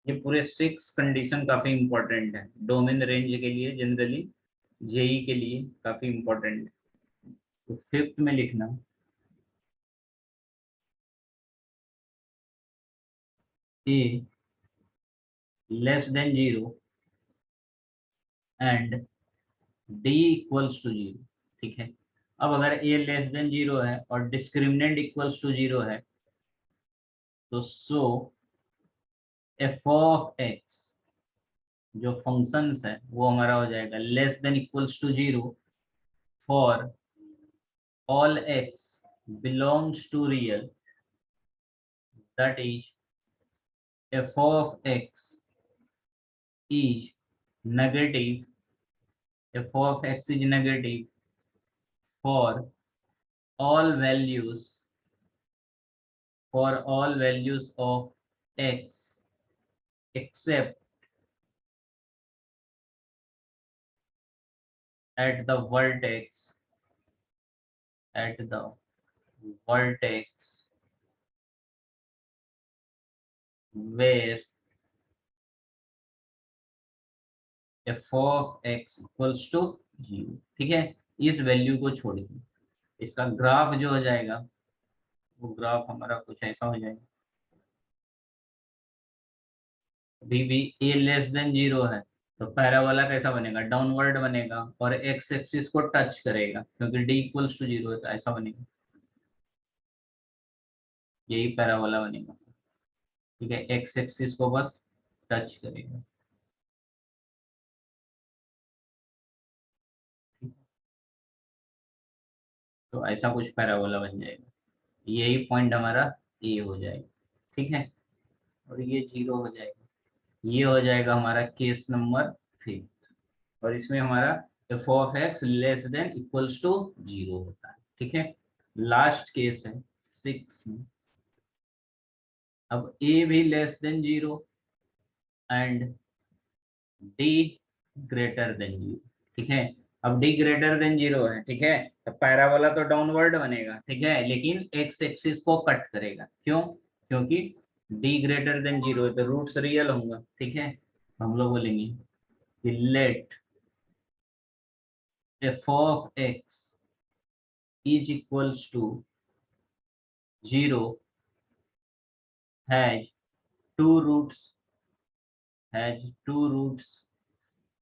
ये पूरे 6 कंडीशन काफी इंपॉर्टेंट है डोमेन रेंज के लिए, जनरली जेई के लिए काफी इंपॉर्टेंट है। तो फिफ्थ में लिखना a less than 0 and d equals to 0। ठीक है, अब अगर ए लेस देन 0 है और डिस्क्रिमिनेंट इक्वल्स टू 0 है तो सो एफ ऑफ एक्स जो फंक्शंस है वो हमारा हो जाएगा less than equals to 0 for all x belongs to real, that is f of x is negative, f of x is negative for all values of x except at the vertex where f of x equals to 0। ठीक है, इस value को छोड़ के इसका graph जो हो जाएगा वो ग्राफ हमारा कुछ ऐसा हो जाएगा। अभी भी a लेस देन 0 है तो पैराबोला कैसा बनेगा, डाउनवर्ड बनेगा और एक्स एक्सिस को टच करेगा क्योंकि d इक्वल्स टू 0 है तो ऐसा बनेगा, यही पैराबोला बनेगा। ठीक है, एक्स एक्सिस को बस टच करेगा। तो ऐसा कुछ पैराबोला बन जाएगा, यही पॉइंट हमारा ए हो जाएगा। ठीक है, और ये 0 हो जाएगा। ये हो जाएगा हमारा केस नंबर 5 और इसमें हमारा f of x less than equals to 0 होता है। ठीक है, लास्ट केस है 6 में। अब ए भी less than 0 and D greater than 0। ठीक है, अब डी ग्रेटर देन 0 है। ठीक है, तो पैराबोला तो डाउनवर्ड बनेगा। ठीक है, लेकिन एक्स एक्सिस को कट करेगा। क्यों? क्योंकि डी ग्रेटर देन 0 है तो रूट्स रियल होंगे। ठीक है, हम लोग बोलेंगे कि let f of x is equals to 0 has two roots,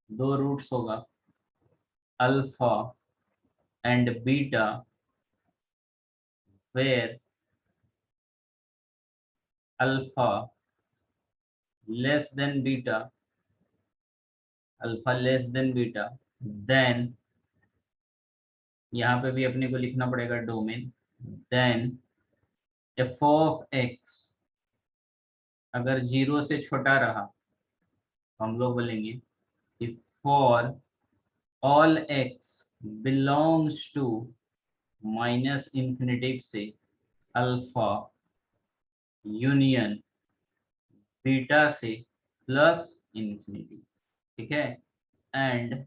दो रूट्स होगा alpha and beta where alpha less than beta, then यहाँ पे भी अपने को लिखना पड़ेगा domain. Then f of x अगर 0 से छोटा रहा तो हम लोग बोलेंगे कि for all x belongs to minus infinity से अल्फा यूनियन बीटा से प्लस इंफिनिटी। ठीक है, एंड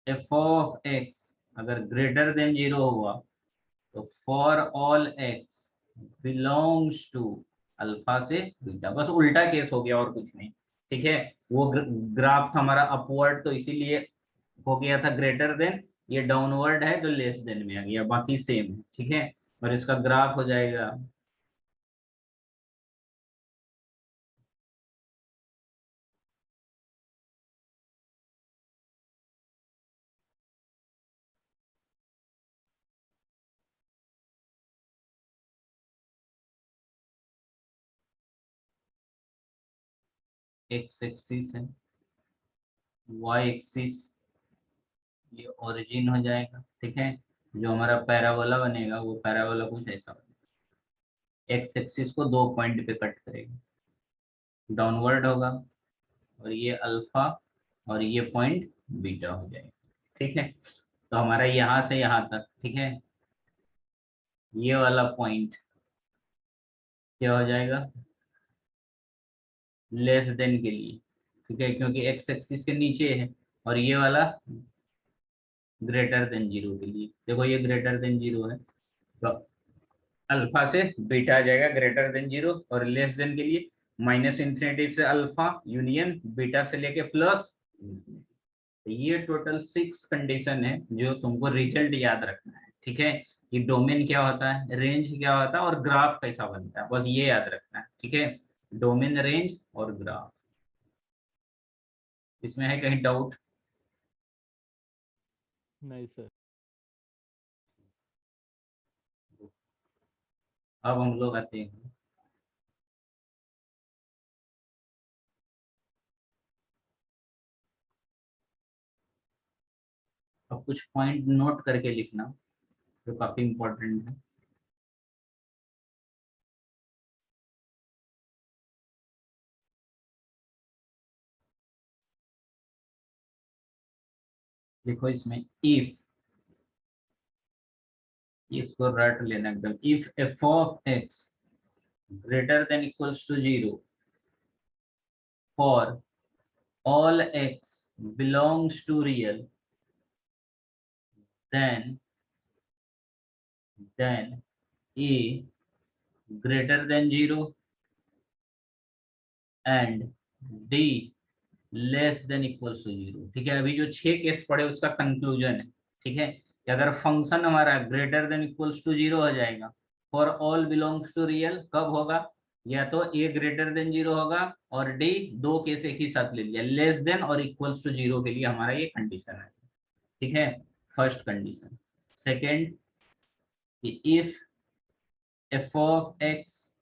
एफ ऑफ एक्स अगर ग्रेटर देन 0 हुआ तो for all x belongs to alpha से बीटा। बस उल्टा केस हो गया और कुछ नहीं। ठीक है, वो ग्राफ हमारा अपवर्ड तो इसीलिए हो गया था ग्रेटर देन, ये डाउनवर्ड है तो लेस देन में आ गया, बाकी सेम है। ठीक है, और इसका ग्राफ हो जाएगा एक्स एक्सिस है, वाई एक्सिस ये ओरिजिन हो जाएगा। ठीक है, जो हमारा पैराबोला बनेगा वो पैराबोला कुछ ऐसा बनेगा, एक्स एक्सिस को 2 पॉइंट पे कट करेगा, डाउनवर्ड होगा और ये अल्फा और ये पॉइंट बीटा हो जाएगा। ठीक है, तो हमारा यहाँ से यहाँ तक। ठीक है, ये वाला पॉइंट क्या हो जाएगा, लेस देन के लिए। ठीक है, क्योंकि एक्स एक्सिस के नीचे है और ये वाला ग्रेटर देन 0 के लिए। देखो ये ग्रेटर देन 0 है तो अल्फा से बीटा आ जाएगा ग्रेटर देन 0 और लेस देन के लिए माइनस इंफिनिटी से अल्फा यूनियन बीटा से लेके प्लस। ये टोटल 6 कंडीशन है जो तुमको रिजल्ट याद रखना है, ठीक है। कि डोमेन क्या होता है, रेंज क्या होता है, और ग्राफ कैसा बनता है, बस ये याद रखना है, ठीक है। डोमेन, रेंज और ग्राफ। इसमें है कहीं डाउट? नहीं सर। अब हम लोग आते हैं अब कुछ पॉइंट नोट करके लिखना जो काफी इंपॉर्टेंट है। देखो इसमें इफ, इसको रट लेना एकदम। If f of x greater than equals to 0 for all x belongs to real, then a greater than 0 and d less than equals to 0। ठीक है, अभी जो 6 केस पढ़े उसका कंक्लूजन है, ठीक है। कि अगर फंक्शन हमारा ग्रेटर देन इक्वल्स टू 0 हो जाएगा for all belongs to real, कब होगा? या तो ए ग्रेटर देन 0 होगा और डी, दो केस एक ही साथ ले लिया, लेस देन और इक्वल्स टू 0 के लिए हमारा ये कंडीशन है, ठीक है। First condition. Second, if f of x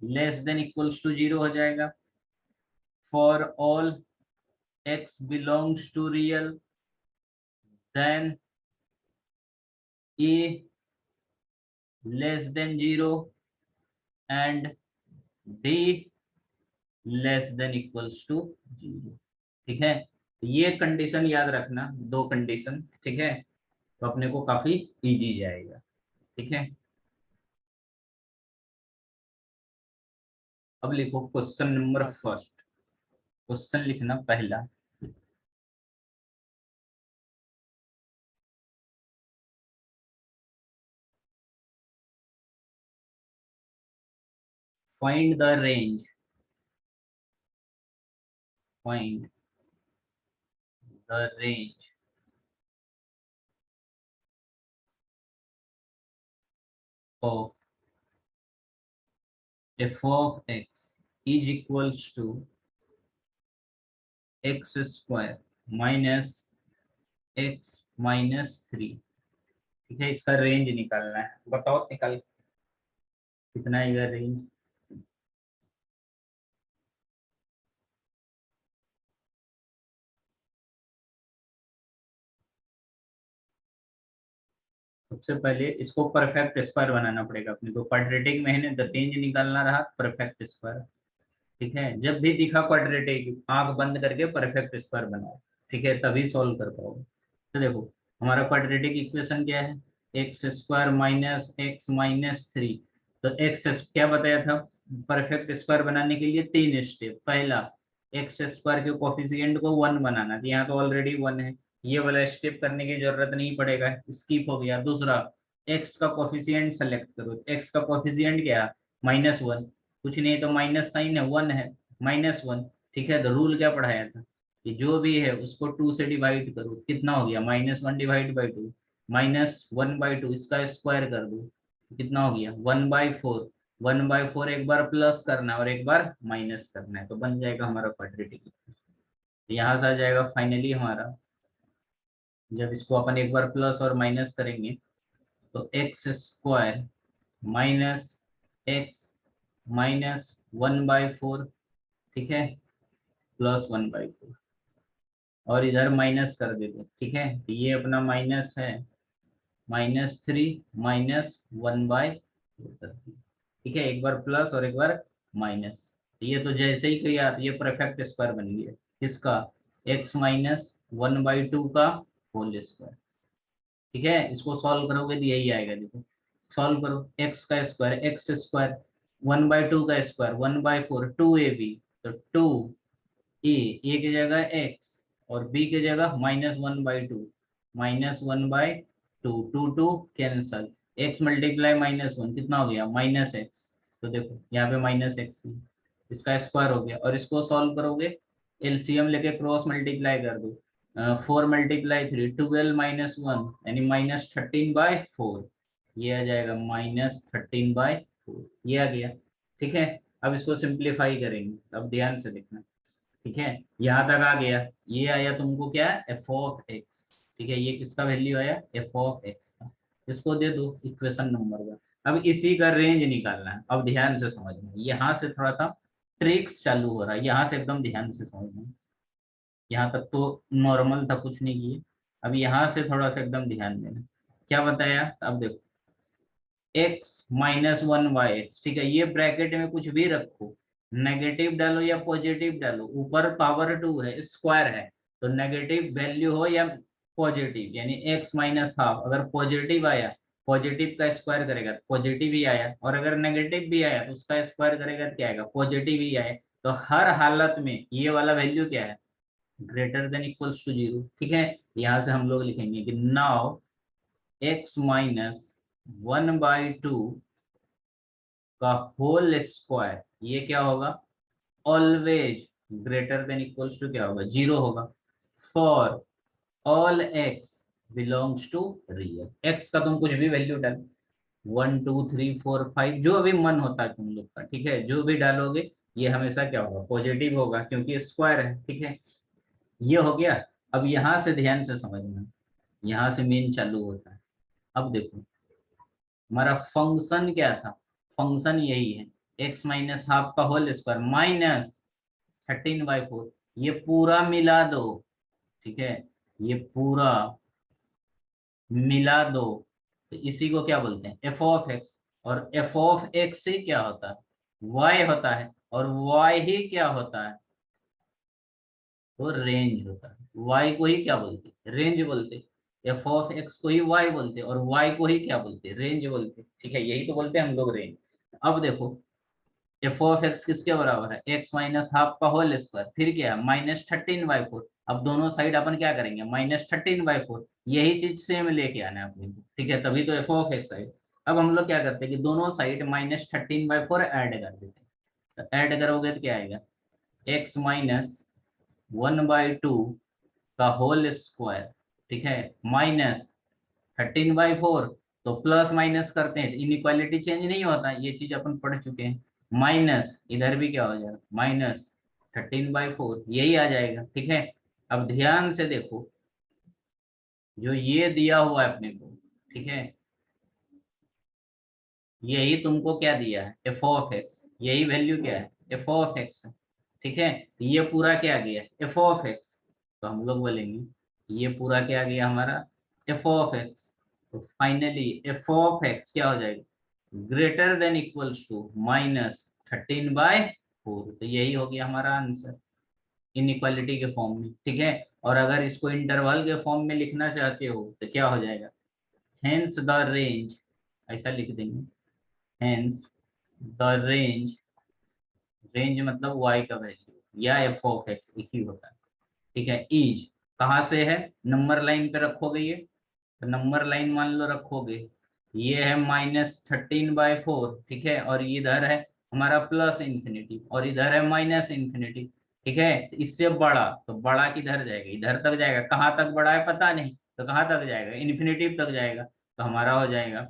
less than equals to 0 हो जाएगा for all x belongs to real, then a less than 0 and d less than equals to 0, ठीक है। ये कंडीशन याद रखना, दो कंडीशन, ठीक है। तो अपने को काफी इजी जाएगा, ठीक है। अब लिखो क्वेश्चन नंबर हाँ सर। फर्स्ट। क्वेश्चन लिखना पहला, find the range, find the range of f of x is equals to x square minus x minus 3, ठीक है। इसका रेंज निकालना है, बताओ निकाल कितना आएगा रेंज। सबसे पहले इसको परफेक्ट स्क्वायर बनाना पड़ेगा अपने को। क्वाड्रेटिक में है तो रेंज निकालना रहा परफेक्ट स्क्वायर, ठीक है। जब भी दिखा क्वाड्रेटिक, आंख बंद करके परफेक्ट स्क्वायर बनाओ, ठीक है, तभी सॉल्व कर पाओगे। तो देखो हमारा क्वाड्रेटिक इक्वेशन क्या है, x square minus x minus 3। तो एक्स क्या बताया था, परफेक्ट स्क्वायर बनाने के लिए 3 स्टेप। पहला, एक्स स्क्वायर के कोफिशिएंट को 1 बनाना, तो यहाँ तो ऑलरेडी 1 है, ये वाला स्टेप करने की जरूरत नहीं पड़ेगा, स्किप हो गया। दूसरा, एक्स का कोफिशिएंट सेलेक्ट करो। एक्स का कोफिशिएंट क्या है, -1, कुछ नहीं तो माइनस साइन है, 1 है, -1, ठीक है। तो रूल क्या पढ़ाया था कि जो भी है उसको 2 से डिवाइड करो, कितना हो गया, -1 डिवाइड बाई 2, -1/2, इसका स्क्वायर कर दो, कितना हो गया 1/4। 1/4 एक बार प्लस करना है और एक बार माइनस करना है, तो बन जाएगा हमारा क्वाड्रेटिक इक्वेशन। यहाँ से आ जाएगा फाइनली हमारा, जब इसको अपन एक बार प्लस और माइनस करेंगे तो x square minus x minus 1/4, ठीक है, प्लस 1/4, और इधर माइनस कर देते, ठीक है। तो ये अपना माइनस है, -3 माइनस 1/4, ठीक है। एक बार प्लस और एक बार माइनस। ये तो जैसे ही किया ये परफेक्ट स्क्वायर बन गया, किसका, x माइनस 1/2 का होल स्क्वायर, ठीक है। इसको सॉल्व करोगे तो यही आएगा, देखो सॉल्व करो। x का स्क्वायर एक्स स्क्वायर, 1/2 का स्क्वायर 1/4, 2ab, तो 2a की जगह x और b की जगह -1/2, -1/2, 2 कैंसल, x मल्टीप्लाई -1 कितना हो गया, -x। तो देखो यहाँ पे -x है, इसका स्क्वायर हो गया, और इसको सॉल्व करोगे एलसीएम लेके क्रॉस मल्टीप्लाई कर दो, 4 मल्टीप्लाई 3 12 माइनस 1 यानी -13/4, ये आ जाएगा -13/4, ये आ गया। ठीक है, अब इसको सिंप्लीफाई करेंगे, अब ध्यान से देखना। ठीक है, यहाँ तक आ गया, ये आया तुमको क्या, एफ ऑफ एक्स। ठीक है, ये किसका वैल्यू आया, एफ ऑफ एक्स का। इसको दे दो इक्वेशन नंबर का। अब इसी का रेंज निकालना है, अब ध्यान से समझना, यहाँ से थोड़ा सा ट्रिक्स चालू हो रहा है, यहाँ से एकदम ध्यान से समझना। यहाँ तक तो नॉर्मल था, कुछ नहीं किए, अब यहाँ से थोड़ा सा एकदम ध्यान देना। क्या बताया, अब देखो, x-1/x, ठीक है, ये ब्रैकेट में कुछ भी रखो, नेगेटिव डालो या पॉजिटिव डालो, ऊपर पावर 2 है, स्क्वायर है, तो नेगेटिव वैल्यू हो या पॉजिटिव, यानी x-12, अगर पॉजिटिव आया, पॉजिटिव का स्क्वायर करेगा तो पॉजिटिव ही आया, और अगर नेगेटिव भी आया तो उसका स्क्वायर करेगा तो क्या आएगा, पॉजिटिव ही आए। तो हर हालत में ये वाला वैल्यू क्या है, ग्रेटर देन इक्वल्स टू 0। ठीक है, यहाँ से हम लोग लिखेंगे कि नाउ x-1/2 का होल स्क्वायर, ये क्या होगा, always greater than equals to क्या होगा, 0 होगा, for all x belongs to real. x का तुम कुछ भी वैल्यू डाल, 1 2 3 4 5, जो भी मन होता है तुम लोग का। ठीक है, जो भी डालोगे ये हमेशा क्या होगा, पॉजिटिव होगा, क्योंकि स्क्वायर है। ठीक है, ये हो गया। अब यहाँ से ध्यान से समझना, यहाँ से मेन चालू होता है। अब देखो, हमारा फंक्शन क्या था, फंक्शन यही है, x-12 का होल स्क्वायर -13/4, ये पूरा मिला दो। ठीक है, ये पूरा मिला दो, तो इसी को क्या बोलते हैं, एफ ऑफ एक्स। और एफ ऑफ एक्स से क्या होता है, y होता है, और y ही क्या होता है, तो रेंज होता है। y को ही क्या बोलते, रेंज बोलते, एफ ऑफ एक्स को ही y बोलते, और y को ही क्या बोलते, रेंज बोलते। ठीक है, यही तो बोलते हैं हम लोग, रेंज। अब देखो, एफ ऑफ एक्स किसके बराबर है, x-12 का होल स्क्वायर, फिर क्या है, -13/4। अब दोनों साइड अपन क्या करेंगे, -13/4, यही चीज सेम लेके आना है अपने को। ठीक है, तभी तो एफ ऑफ एक्स आए। अब हम लोग क्या करते हैं कि दोनों साइड -13/4 ऐड कर देते हैं, तो ऐड करोगे तो क्या आएगा, x-1/2 का होल स्क्वायर, ठीक है, -13/4, तो प्लस माइनस करते हैं, इनइक्वालिटी चेंज नहीं होता, ये चीज अपन पढ़ चुके हैं। माइनस इधर भी क्या हो जाएगा, -13/4, यही आ जाएगा। ठीक है, अब ध्यान से देखो, जो ये दिया हुआ है अपने को, ठीक है, यही तुमको क्या दिया है, एफ ऑफ एक्स, यही वैल्यू क्या है, एफ ऑफ एक्स। ठीक है, ये पूरा क्या गया, एफ ऑफ एक्स, तो हम लोग बोलेंगे ये पूरा क्या गया हमारा, एफ ऑफ एक्स। तो फाइनली एफ ऑफ एक्स क्या हो जाएगा, ग्रेटर देन इक्वल्स टू -13/4, तो यही हो गया हमारा आंसर, इनइक्वालिटी के फॉर्म में। ठीक है, और अगर इसको इंटरवल के फॉर्म में लिखना चाहते हो तो क्या हो जाएगा, हेंस द रेंज, ऐसा लिख देंगे, हेंस द रेंज, रेंज मतलब y का वैल्यू या एफ ऑफ एक्स एक ही होता है। ठीक है, इज कहाँ से है, नंबर लाइन पे रखोगे ये, तो नंबर लाइन मान लो रखोगे, ये है -13/4, ठीक है, और इधर है हमारा +∞, और इधर है -∞। ठीक है, तो इससे बड़ा, तो बड़ा किधर जाएगा, इधर तक जाएगा, कहाँ तक बड़ा है पता नहीं, तो कहाँ तक जाएगा, इन्फिनिटी तक जाएगा, तो हमारा हो जाएगा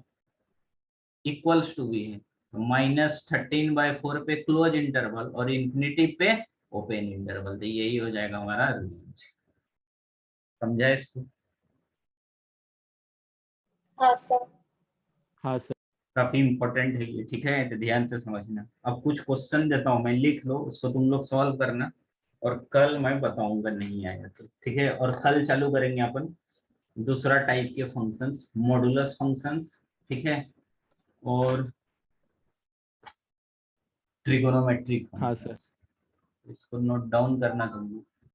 इक्वल्स टू भी है, तो -13/4 पे क्लोज इंटरवल और इन्फिनिटी पे ओपन इंटरवल, तो यही हो जाएगा हमारा रेंज। समझा इसको, हाँ सर। हाँ सर। काफी इंपॉर्टेंट है ये। ठीक है, तो ध्यान से समझना। अब कुछ क्वेश्चन देता हूँ मैं, लिख लो, उसको तुम लोग सॉल्व करना, और कल मैं बताऊंगा नहीं आया तो। ठीक है, और कल चालू करेंगे अपन दूसरा टाइप के फंक्शंस, मॉडुलस फंक्शंस। ठीक है, और ट्रिगोनोमेट्रिक हाँ सर। फंक्शंस, इसको नोट डाउन करना तुम लोग।